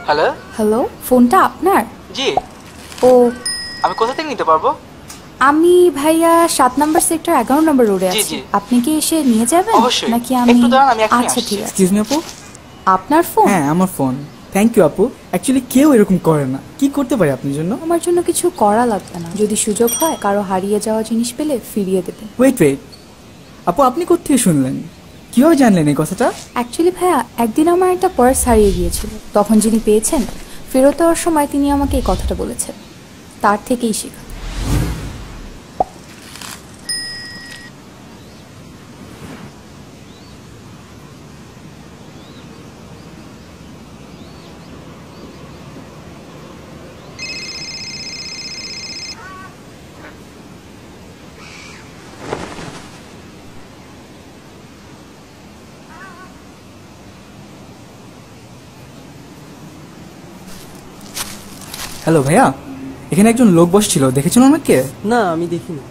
Hello hello, ফোনটা আপনার? জি। ও, আমি কোথা থেকে নিতে পারবো? আমি ভাইয়া 7 নম্বর সেক্টর 11 নম্বর রোডে জি, আছি। জি। আপনি কি এসে নিয়ে যাবেন? অবশ্যই। নাকি আমি? একটু দাঁড়ান, আমি এখনই আচ্ছা আসছি। ঠিক আছে। এক্সকিউজ মি আপু। আপনার ফোন? হ্যাঁ আমার ফোন। থ্যাংক ইউ আপু। অ্যাকচুয়ালি কেউ এরকম করে না। কি করতে পারি আপনার জন্য? আমার জন্য কিছু করা লাগবে না। যদি সুযোগ হয় কারো হারিয়ে যাওয়া জিনিস পেলে ফিরিয়ে দেবেন। ওয়েট আপু, আপনি কোত্থেকে শুনলেন? কিভাবে জানলেন এই কথাটা? অ্যাকচুয়ালি ভাইয়া, একদিন আমার একটা পার্স হারিয়ে গিয়েছিল। তখন যিনি পেয়েছেন, ফেরত দেওয়ার সময় তিনি আমাকে এই কথাটা বলেছেন। তার থেকেই শেখা। হ্যালো ভাইয়া, এখানে একজন লোক বসছিল, দেখেছেন ওনাকে? না, আমি দেখিনি।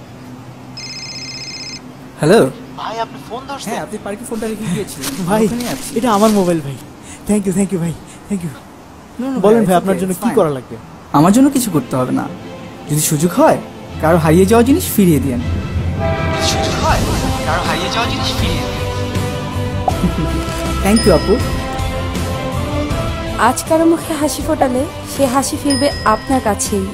হ্যালো ভাই আপনি ফোন ধরছেন? হ্যাঁ, আপনি পার্কে ফোনটা রেখে গিয়েছিলেন। ভাই, ওখানেই আছি। এটা আমার মোবাইল ভাই। থ্যাংক ইউ ভাই, থ্যাংক ইউ। No, no, বলেন it's ভাই, okay, আপনার জন্য it's কি fine. করা লাগবে? আমার জন্য কিছু করতে হবে না। যদি সুযোগ হয় কারো হারিয়ে যাওয়া জিনিস ফিরিয়ে দিন। সুযোগ হয় কারো হারিয়ে যাওয়া জিনিস ফিরিয়ে দিন। থ্যাংক ইউ আপু। আজ কারো মুখে হাসি ফোটালে সে হাসি ফিরবে আপনার কাছেই।